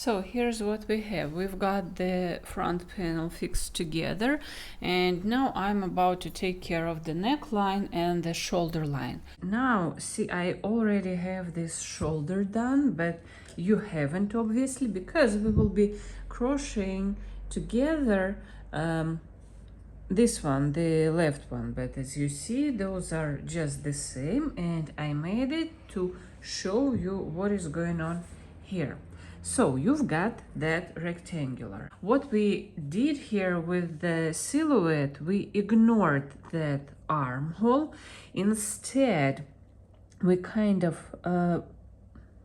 So here's what we have. We've got the front panel fixed together, and now I'm about to take care of the neckline and the shoulder line. Now, see, I already have this shoulder done, but you haven't, obviously, because we will be crocheting together this one, the left one, but as you see, those are just the same, and I made it to show you what is going on here. So you've got that rectangular. What we did here with the silhouette, we ignored that armhole. Instead, we kind of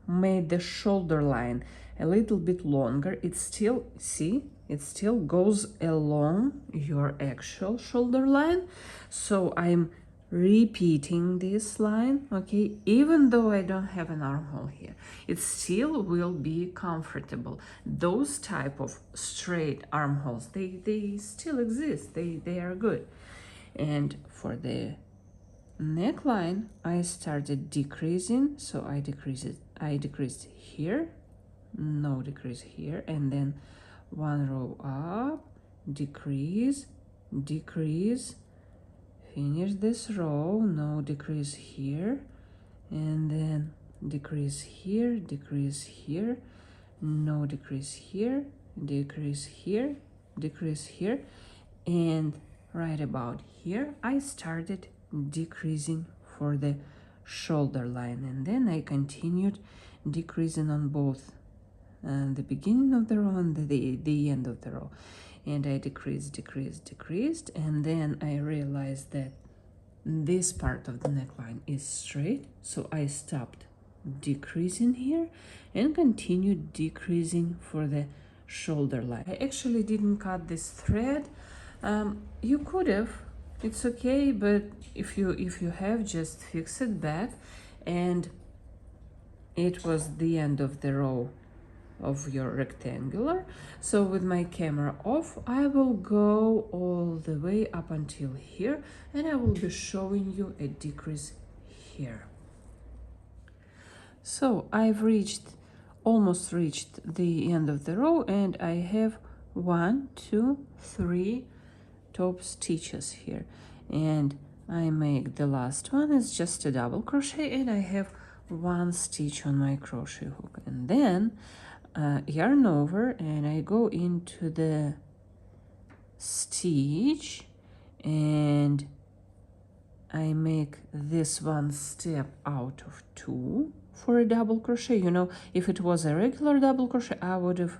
made the shoulder line a little bit longer. It still, see, it still goes along your actual shoulder line. So I'm repeating this line, okay, even though I don't have an armhole here, it still will be comfortable. Those type of straight armholes, they still exist, they are good. And for the neckline, I started decreasing, so I decreased here, no decrease here, and then one row up, decrease, decrease, finish this row, no decrease here, and then decrease here, no decrease here, decrease here, decrease here, and right about here I started decreasing for the shoulder line, and then I continued decreasing on both the beginning of the row and the end of the row, and I decreased, and then I realized that this part of the neckline is straight, so I stopped decreasing here and continued decreasing for the shoulder line. I actually didn't cut this thread. You could have, it's okay, but if you have, just fix it back. And it was the end of the row of your rectangular. So with my camera off, I will go all the way up until here, and I will be showing you a decrease here. So I've almost reached the end of the row, and I have 1, 2, 3 top stitches here, and I make the last one is just a double crochet, and I have 1 stitch on my crochet hook, and then yarn over, and I go into the stitch, and I make this 1 step out of 2 for a double crochet. You know, if it was a regular double crochet, I would have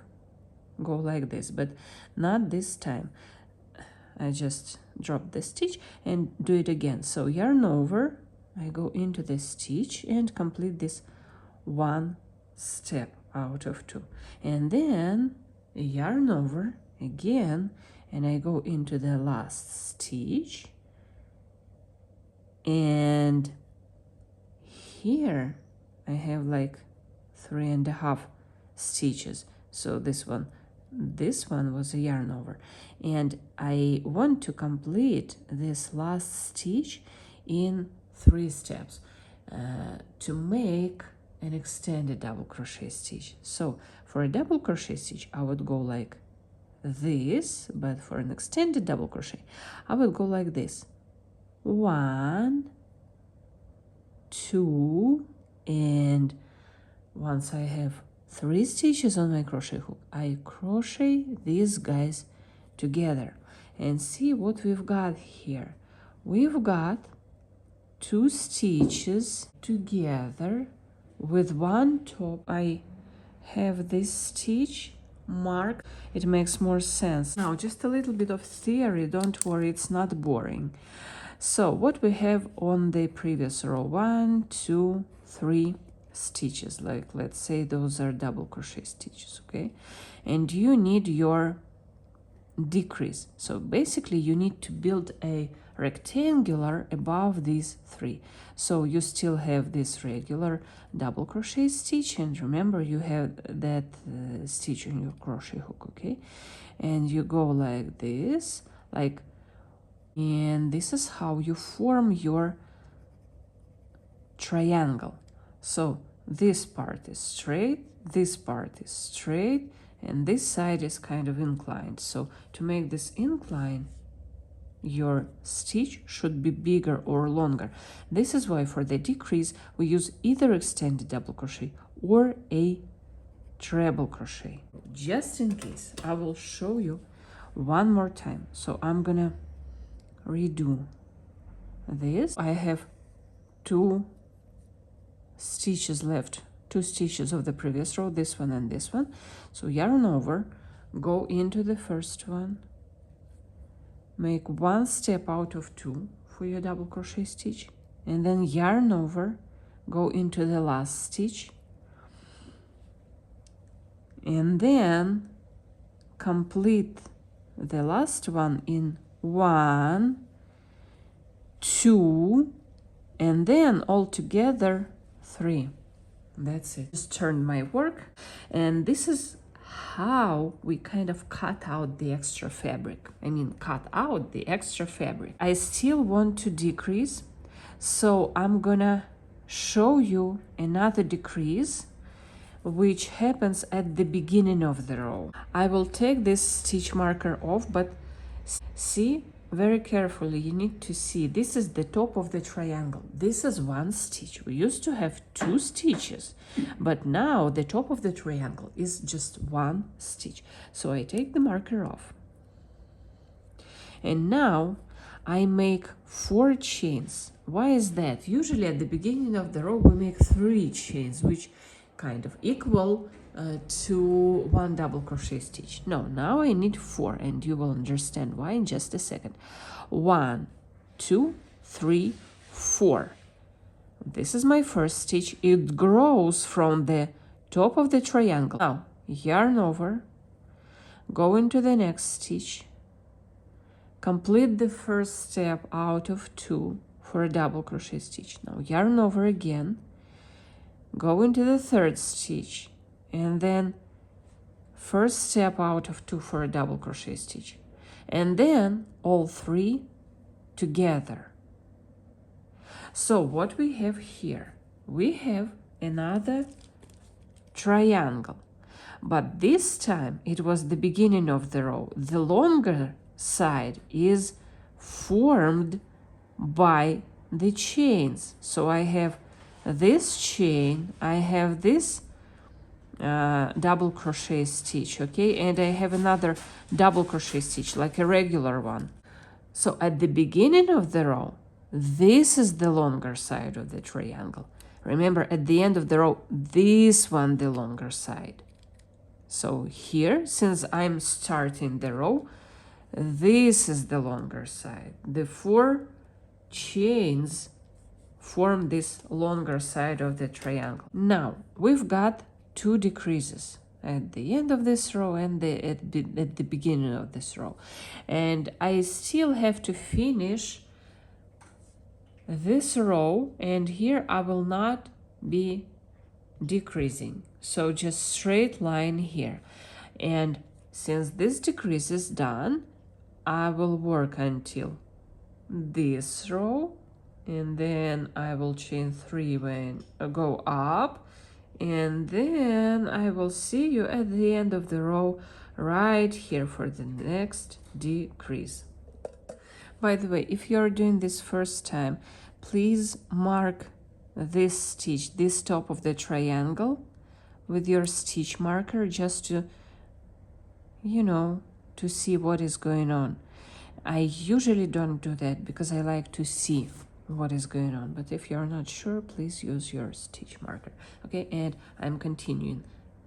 go like this, but not this time. I just drop the stitch and do it again. So yarn over, I go into the stitch and complete this 1 step out of 2, and then yarn over again, and I go into the last stitch, and here I have like 3.5 stitches. So this one was a yarn over, and I want to complete this last stitch in 3 steps to make an extended double crochet stitch. So for a double crochet stitch, I would go like this, but for an extended double crochet, I would go like this: 1, 2, and once I have 3 stitches on my crochet hook, I crochet these guys together, and see what we've got here. We've got 2 stitches together with 1 top. I have this stitch marked. It makes more sense. Now, just a little bit of theory, don't worry, it's not boring. So what we have on the previous row: 1, 2, 3 stitches, like let's say those are double crochet stitches, okay? And you need your decrease. So basically you need to build a rectangular above these 3. So you still have this regular double crochet stitch, and remember you have that stitch on your crochet hook, okay? And you go like this, like, and this is how you form your triangle. So this part is straight, this part is straight and this side is kind of inclined. So to make this incline, your stitch should be bigger or longer. This is why for the decrease we use either extended double crochet or a treble crochet. Just in case, I will show you one more time. So I'm gonna redo this. I have 2 stitches left, 2 stitches of the previous row, this one and this one. So yarn over, go into the first one, make 1 step out of 2 for your double crochet stitch, and then yarn over, go into the last stitch, and then complete the last one in 1, 2, and then all together 3. That's it. Just turned my work, and this is how we kind of cut out the extra fabric. Cut out the extra fabric. I still want to decrease, so I'm gonna show you another decrease which happens at the beginning of the row. I will take this stitch marker off, but see very carefully, you need to see this is the top of the triangle. This is 1 stitch. We used to have 2 stitches, but now the top of the triangle is just 1 stitch. So I take the marker off, and now I make 4 chains. Why is that? Usually at the beginning of the row we make 3 chains, which kind of equal to 1 double crochet stitch. No, now I need 4, and you will understand why in just a second. 1, 2, 3, 4. This is my first stitch. It grows from the top of the triangle. Now yarn over, go into the next stitch, complete the first step out of 2 for a double crochet stitch. Now yarn over again, go into the third stitch, and then first step out of 2 for a double crochet stitch, and then all 3 together. So what we have here, we have another triangle, but this time it was the beginning of the row. The longer side is formed by the chains. So I have this chain, I have this double crochet stitch, okay, and I have another double crochet stitch like a regular one. So at the beginning of the row, this is the longer side of the triangle. Remember, at the end of the row, this one the longer side. So here, since I'm starting the row, this is the longer side. The 4 chains form this longer side of the triangle. Now we've got 2 decreases at the end of this row and at the beginning of this row, and I still have to finish this row, and here I will not be decreasing, so just straight line here. And since this decrease is done, I will work until this row, and then I will chain 3 when I go up, and then I will see you at the end of the row right here for the next decrease. By the way, if you're doing this first time, please mark this stitch, this top of the triangle, with your stitch marker, just to, to see what is going on. I usually don't do that because I like to see what is going on, but if you're not sure, please use your stitch marker. Okay, and I'm continuing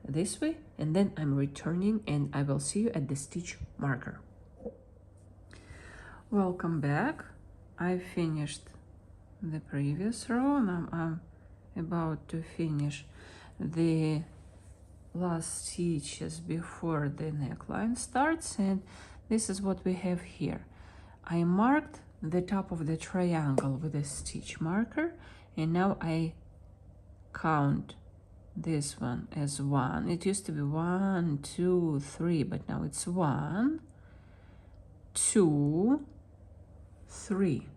this way, and then I'm returning, and I will see you at the stitch marker. Welcome back. I finished the previous row, and I'm about to finish the last stitches before the neckline starts, and this is what we have here. I marked the top of the triangle with a stitch marker, and now I count this one as 1. It used to be 1, 2, 3, but now it's 1, 2, 3.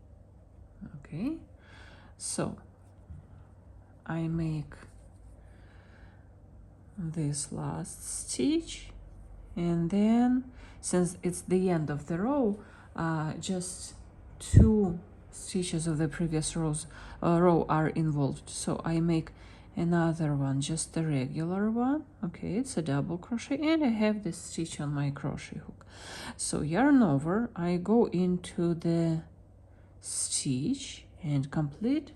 Okay, so I make this last stitch, and then since it's the end of the row, just 2 stitches of the previous row are involved, so I make another one, just a regular one. Okay, it's a double crochet, and I have this stitch on my crochet hook. So yarn over, I go into the stitch and complete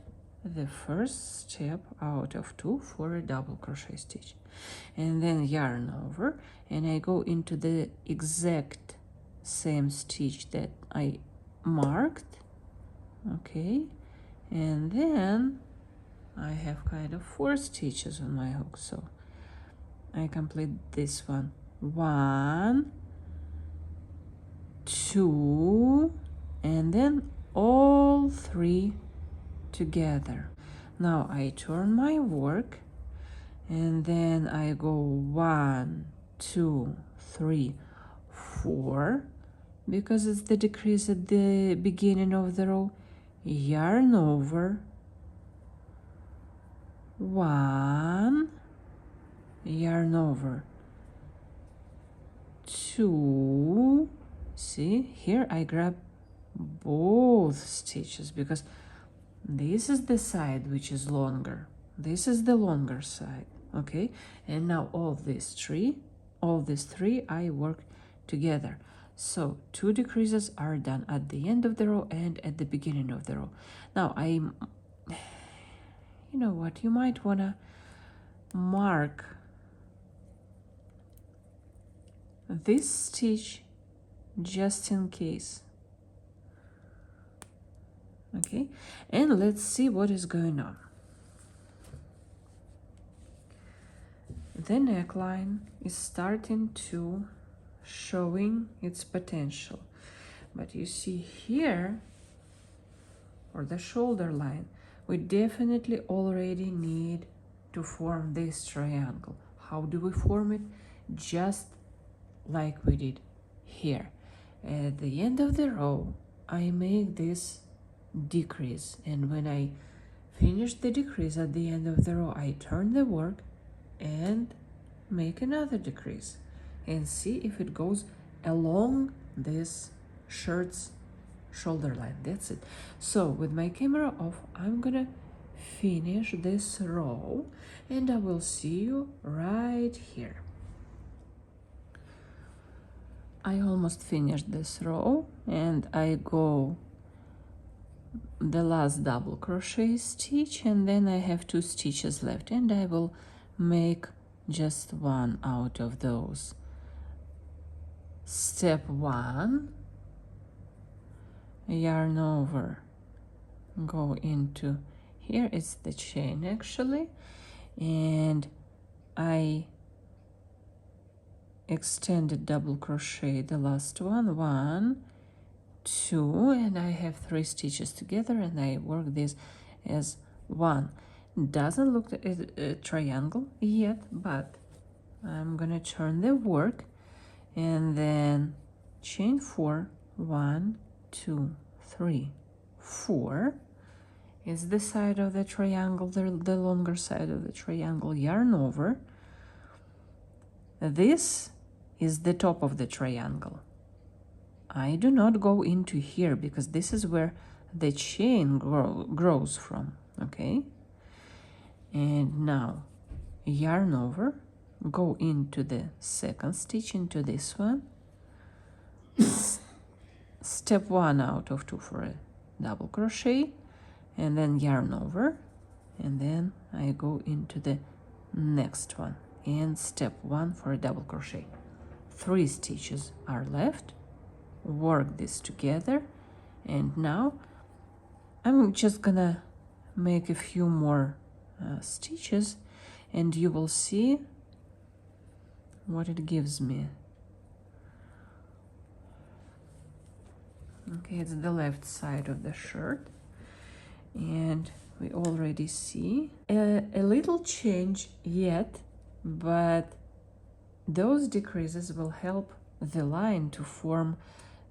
the first step out of 2 for a double crochet stitch, and then yarn over, and I go into the exact same stitch that I marked. Okay, and then I have kind of 4 stitches on my hook, so I complete this one. 1, 2, and then all 3 together. Now I turn my work, and then I go 1, 2, 3, 4, because it's the decrease at the beginning of the row. Yarn over, 1, yarn over, 2. See, here I grab both stitches because this is the side which is longer, this is the longer side. Okay, and now all these three I work together. So 2 decreases are done at the end of the row and at the beginning of the row. Now you know what, you might want to mark this stitch just in case. Okay, and let's see what is going on. The neckline is starting to showing its potential, but you see here, for the shoulder line, we definitely already need to form this triangle. How do we form it? Just like we did here. At the end of the row, I make this decrease, and when I finish the decrease at the end of the row, I turn the work and make another decrease and see if it goes along this shirt's shoulder line. That's it. So with my camera off, I'm gonna finish this row, and I will see you right here. I almost finished this row, and I go the last double crochet stitch, and then I have 2 stitches left, and I will make just one out of those. Step 1, yarn over, go into here, it's the chain actually, and I extended double crochet the last one, 1, 2, and I have 3 stitches together, and I work this as 1. Doesn't look a triangle yet, but I'm gonna turn the work, and then chain 4, 1, 2, 3, 4 is the side of the triangle, the longer side of the triangle. Yarn over, this is the top of the triangle. I do not go into here because this is where the chain grows from. Okay, and now yarn over, go into the second stitch, into this one, step 1 out of 2 for a double crochet, and then yarn over, and then I go into the next one and step 1 for a double crochet. 3 stitches are left. Work this together, and now I'm just gonna make a few more stitches, and you will see what it gives me. Okay, it's the left side of the shirt, and we already see a little change yet, but those decreases will help the line to form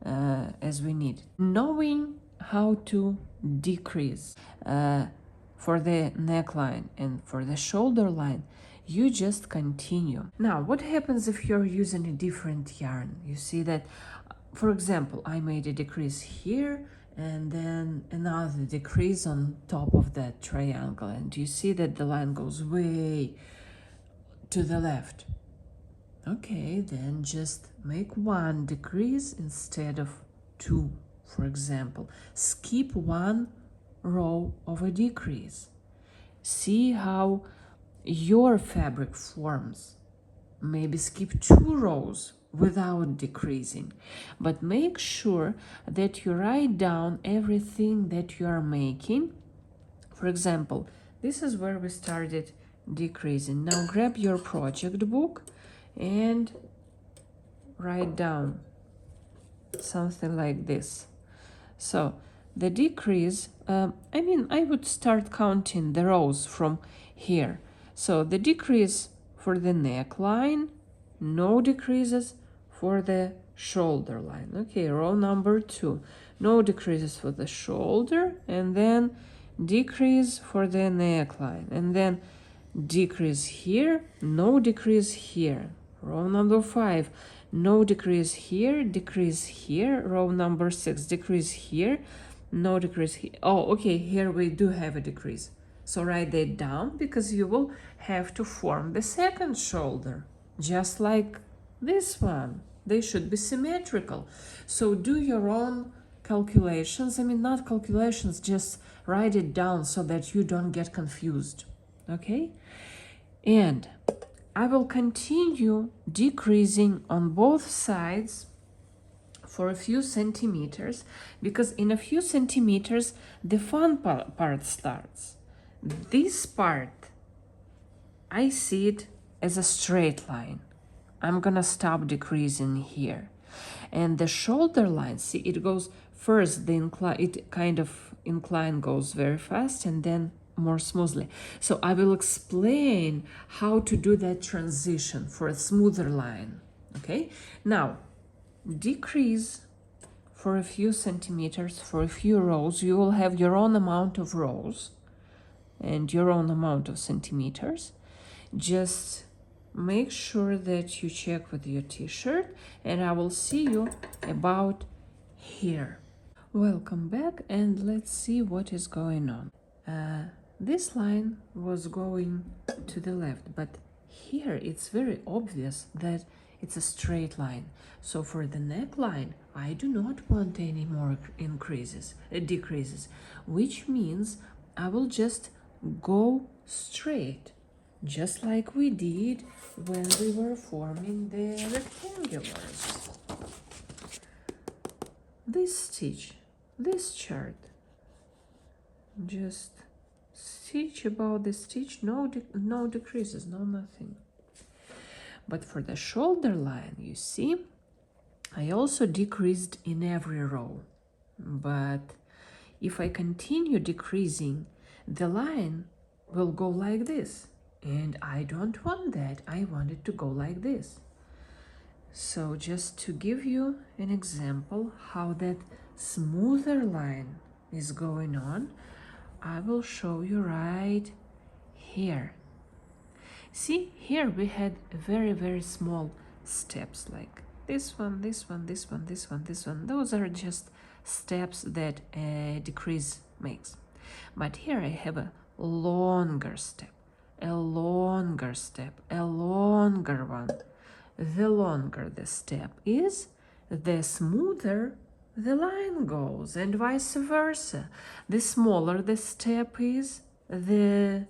as we need. Knowing how to decrease for the neckline and for the shoulder line, you just continue. Now, what happens if you're using a different yarn? You see that, for example, I made a decrease here and then another decrease on top of that triangle, and you see that the line goes way to the left. Okay, then just make one decrease instead of two, for example. Skip one row of a decrease. See how your fabric forms. Maybe skip 2 rows without decreasing, but make sure that you write down everything that you are making. For example, this is where we started decreasing. Now grab your project book and write down something like this. So the decrease, I would start counting the rows from here. So the decrease for the neckline, no decreases for the shoulder line. Okay, row number 2, no decreases for the shoulder, and then decrease for the neckline, and then decrease here, no decrease here. Row number 5, no decrease here, decrease here. Row number 6, decrease here, no decrease here. Oh, okay, here we do have a decrease. So write that down, because you will have to form the second shoulder, just like this one. They should be symmetrical. So do your own calculations. Not calculations, just write it down so that you don't get confused. Okay? And I will continue decreasing on both sides for a few centimeters, because in a few centimeters the fun part starts. This part, I see it as a straight line. I'm gonna stop decreasing here. And the shoulder line, see, it goes first, the incline goes very fast and then more smoothly. So I will explain how to do that transition for a smoother line. Okay, now decrease for a few centimeters, for a few rows. You will have your own amount of rows and your own amount of centimeters. Just make sure that you check with your t-shirt, and I will see you about here. Welcome back, and let's see what is going on. This line was going to the left, but here it's very obvious that it's a straight line. So for the neckline, I do not want any more decreases, which means I will just go straight, just like we did when we were forming the rectangulars. This stitch, this chart, just stitch about the stitch, no decreases, no nothing. But for the shoulder line, you see, I also decreased in every row. But if I continue decreasing, the line will go like this. And I don't want that. I want it to go like this. So just to give you an example how that smoother line is going on, I will show you right here. See, here we had very, very small steps, like this one, this one, this one, this one, this one. Those are just steps that a decrease makes. But here I have a longer step, a longer step, a longer one. The longer the step is, the smoother the line goes, and vice versa. The smaller the step is, the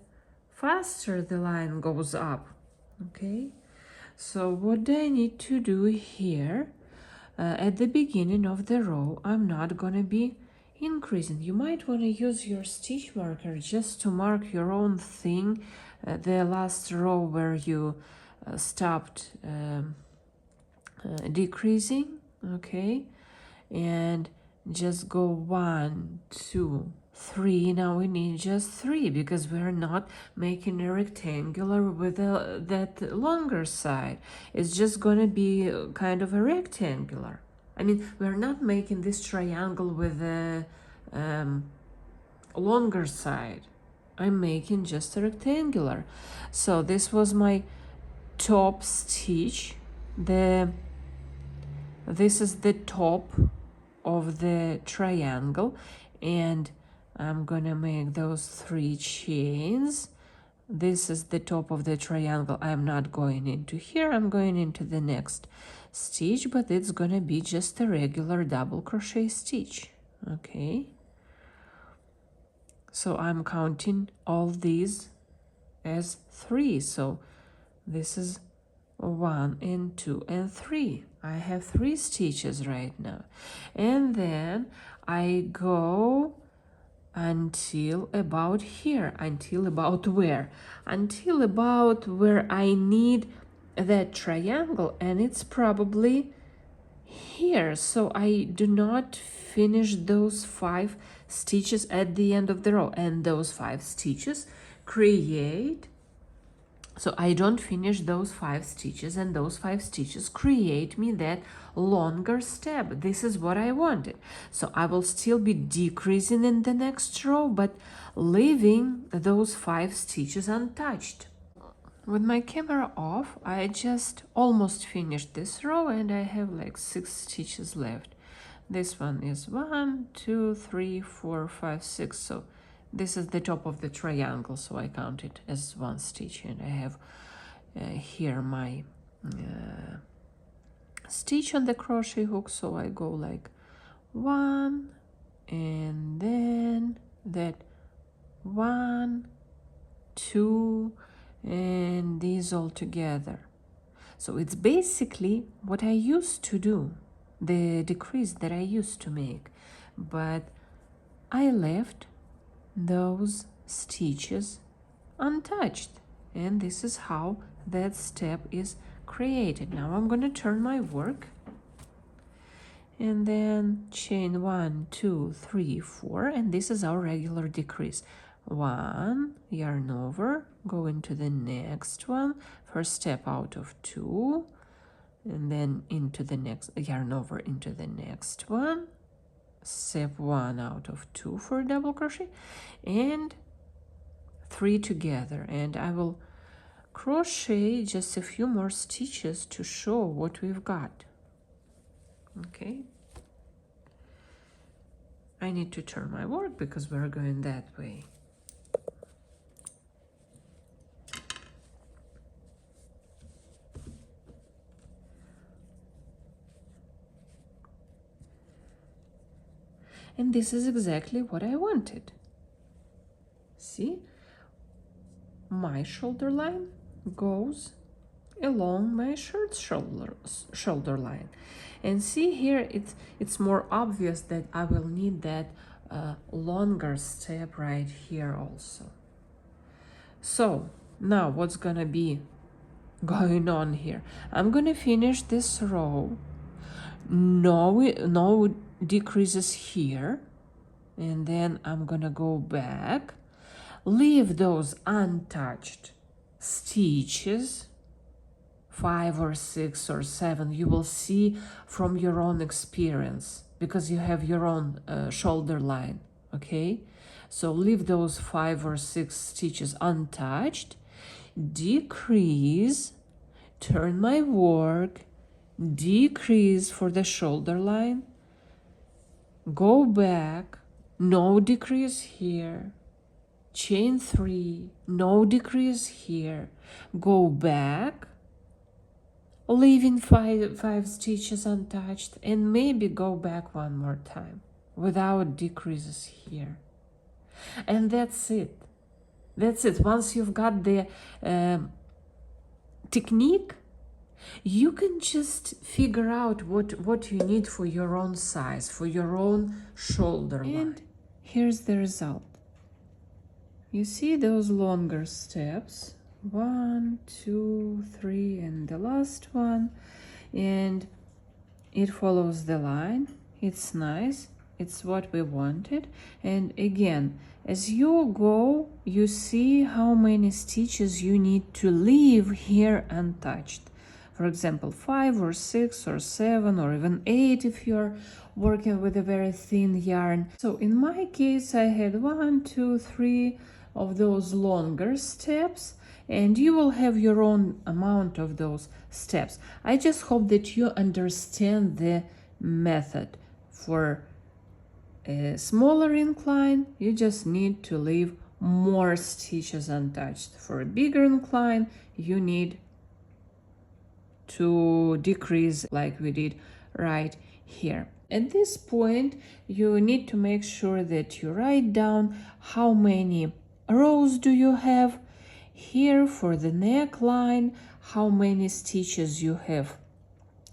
faster the line goes up. Okay, so what I need to do here, at the beginning of the row, I'm not gonna be increasing. You might want to use your stitch marker just to mark your own thing, the last row where you stopped decreasing. Okay, and just go 1, 2, 3. Now we need just 3 because we're not making a rectangular with that longer side. It's just gonna be kind of a rectangular. We're not making this triangle with a longer side. I'm making just a rectangular. So this was my top stitch. This is the top of the triangle, and I'm gonna make those 3 chains. This is the top of the triangle. I'm not going into here, I'm going into the next stitch, but it's gonna be just a regular double crochet stitch. Okay, so I'm counting all these as 3. So this is 1 and 2 and 3. I have 3 stitches right now, and then I go until about here, until about where? Until about where I need that triangle, and it's probably here. So I do not finish those 5 stitches at the end of the row, and those 5 stitches create, so I don't finish those 5 stitches, and those 5 stitches create me that longer step. This is what I wanted. So I will still be decreasing in the next row, but leaving those 5 stitches untouched. With my camera off, I just almost finished this row, and I have like 6 stitches left. This one is 1, 2, 3, 4, 5, 6. So this is the top of the triangle, so I count it as 1 stitch, and I have here my stitch on the crochet hook, so I go like 1, and then that 1, 2, and these all together. So it's basically what I used to do, the decrease that I used to make, but I left those stitches untouched, and this is how that step is created. Now I'm going to turn my work, and then chain 1, 2, 3, 4, and this is our regular decrease. 1, yarn over, go into the next one, first step out of 2, and then into the next, yarn over into the next one, step 1 out of 2 for double crochet, and 3 together, and I will crochet just a few more stitches to show what we've got. Okay, I need to turn my work because we're going that way. And this is exactly what I wanted. See, my shoulder line goes along my shirt's shoulder line, and see here it's more obvious that I will need that longer step right here also. So now what's gonna be going on here? I'm gonna finish this row, no decreases here, and then I'm gonna go back, leave those untouched stitches, 5 or 6 or 7. You will see from your own experience because you have your own shoulder line. Okay, so leave those 5 or 6 stitches untouched, decrease, turn my work, decrease for the shoulder line, go back, no decrease here, chain 3, no decrease here, go back, leaving 5 stitches untouched, and maybe go back one more time without decreases here. And that's it. That's it. Once you've got the technique, you can just figure out what you need for your own size, for your own shoulder line. And here's the result. You see those longer steps, 1, 2, 3, and the last one, and it follows the line. It's nice, it's what we wanted. And again, as you go, you see how many stitches you need to leave here untouched. For example, 5 or 6 or 7 or even 8 if you're working with a very thin yarn. So in my case, I had 1, 2, 3, of those longer steps, and you will have your own amount of those steps. I just hope that you understand the method. For a smaller incline, you just need to leave more stitches untouched. For a bigger incline, you need to decrease like we did right here. At this point, you need to make sure that you write down how many rows do you have here for the neckline, how many stitches you have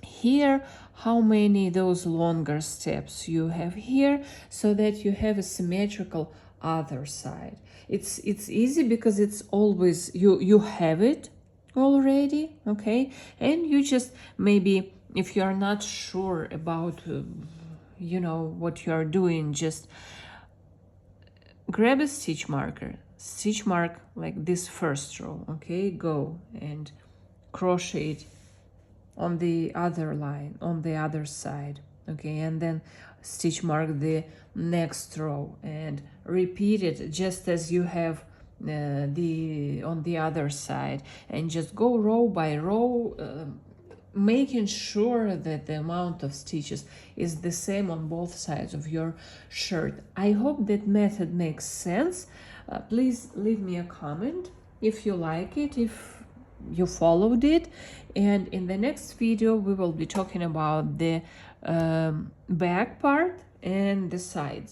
here, how many those longer steps you have here, so that you have a symmetrical other side. It's easy because it's always you have it already, okay? And you just maybe, if you are not sure about you know what you are doing, just grab a stitch marker, stitch mark like this first row, okay? Go and crochet it on the other line, on the other side, okay? And then stitch mark the next row and repeat it just as you have on the other side, and just go row by row, making sure that the amount of stitches is the same on both sides of your shirt. I hope that method makes sense. Please leave me a comment if you like it, if you followed it, and in the next video we will be talking about the back part and the sides.